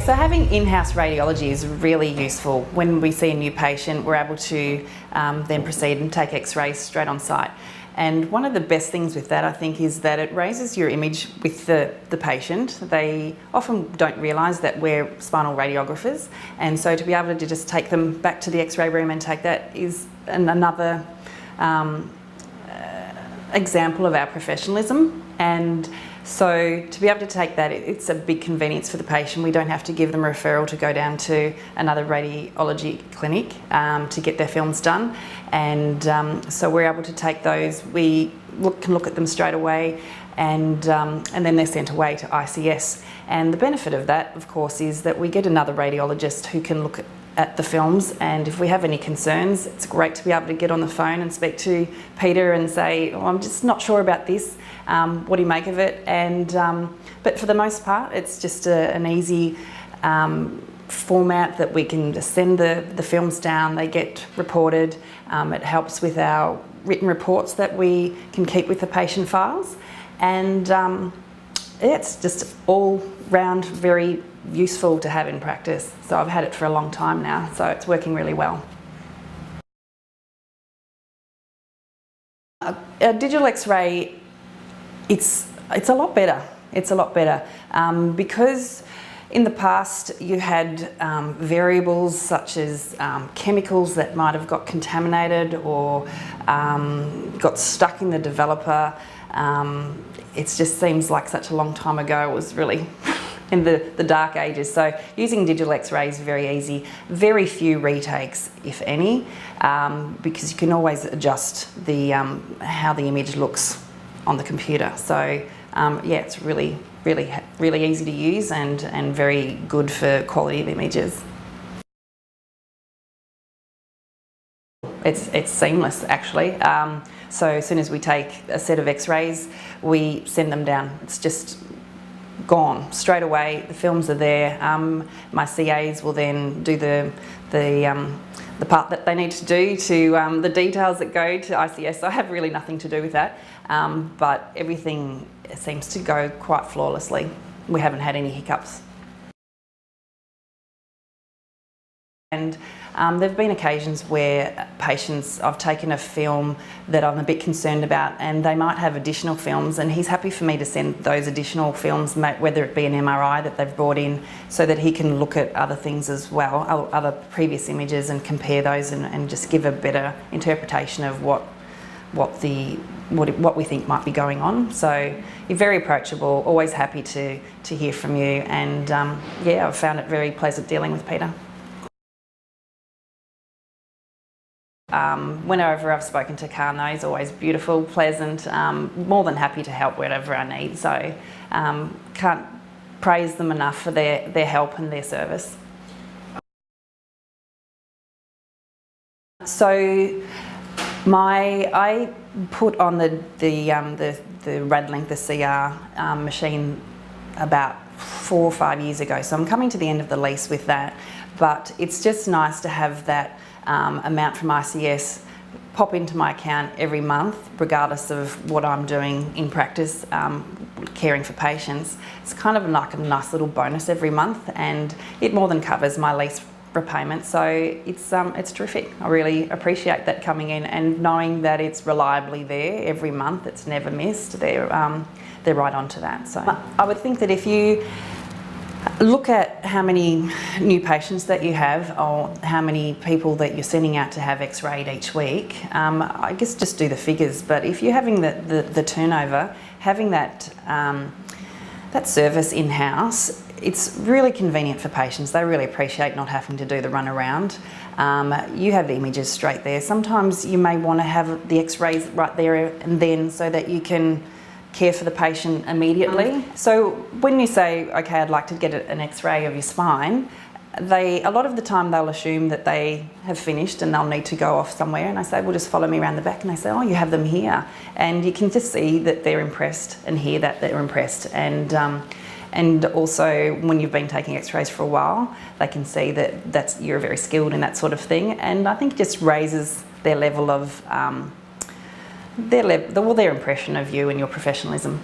So having in-house radiology is really useful. When we see a new patient, we're able to then proceed and take x-rays straight on site. And one of the best things with that, I think, is that it raises your image with the patient. They often don't realise that we're spinal radiographers, and so to be able to just take them back to the x-ray room and take that is another example of our professionalism. And so to be able to take that, it's a big convenience for the patient. We don't have to give them a referral to go down to another radiology clinic to get their films done. And so we're able to take those, we can look at them straight away, and then they're sent away to ICS. And the benefit of that, of course, is that we get another radiologist who can look at the films, and if we have any concerns, it's great to be able to get on the phone and speak to Peter and say, oh, I'm just not sure about this, what do you make of it? And but for the most part, it's just an easy format that we can just send the films down, they get reported. It helps with our written reports that we can keep with the patient files, and it's just all round very useful to have in practice. So I've had it for a long time now, so it's working really well. A digital x-ray, it's a lot better. It's a lot better because in the past you had variables such as chemicals that might have got contaminated or got stuck in the developer. It just seems like such a long time ago. It was really in the dark ages. So using digital x-ray is very easy. Very few retakes, if any, because you can always adjust the how the image looks on the computer. So yeah, it's really easy to use and very good for quality of images. It's seamless, actually. So as soon as we take a set of x-rays, we send them down. It's just gone straight away. The films are there. My CAs will then do the part that they need to do to the details that go to ICS. I have really nothing to do with that, but everything seems to go quite flawlessly. We haven't had any hiccups. And there have been occasions where patients, I've taken a film that I'm a bit concerned about, and they might have additional films, and he's happy for me to send those additional films, whether it be an MRI that they've brought in, so that he can look at other things as well, other previous images, and compare those and just give a better interpretation of what we think might be going on. So you're very approachable, always happy to hear from you, and yeah, I've found it very pleasant dealing with Peter. Whenever I've spoken to Carno, he's always beautiful, pleasant, more than happy to help wherever I need. So can't praise them enough for their help and their service. So I put on the Radlink, the CR machine about 4 or 5 years ago. So I'm coming to the end of the lease with that, but it's just nice to have that amount from ICS pop into my account every month, regardless of what I'm doing in practice, caring for patients. It's kind of like a nice little bonus every month, and it more than covers my lease repayment. So it's terrific. I really appreciate that coming in and knowing that it's reliably there every month. It's never missed. They're right onto that. So I would think that if you look at how many new patients that you have, or how many people that you're sending out to have x-rayed each week, I guess just do the figures. But if you're having the turnover, having that service in-house, it's really convenient for patients. They really appreciate not having to do the run around. You have the images straight there. Sometimes you may want to have the x-rays right there and then, so that you can care for the patient immediately. So when you say, okay, I'd like to get an x-ray of your spine, a lot of the time they'll assume that they have finished and they'll need to go off somewhere, and I say, well, just follow me around the back, and they say, oh, you have them here. And you can just see that they're impressed and hear that they're impressed. And also, when you've been taking x-rays for a while, they can see that you're very skilled in that sort of thing, and I think it just raises their level of their impression of you and your professionalism.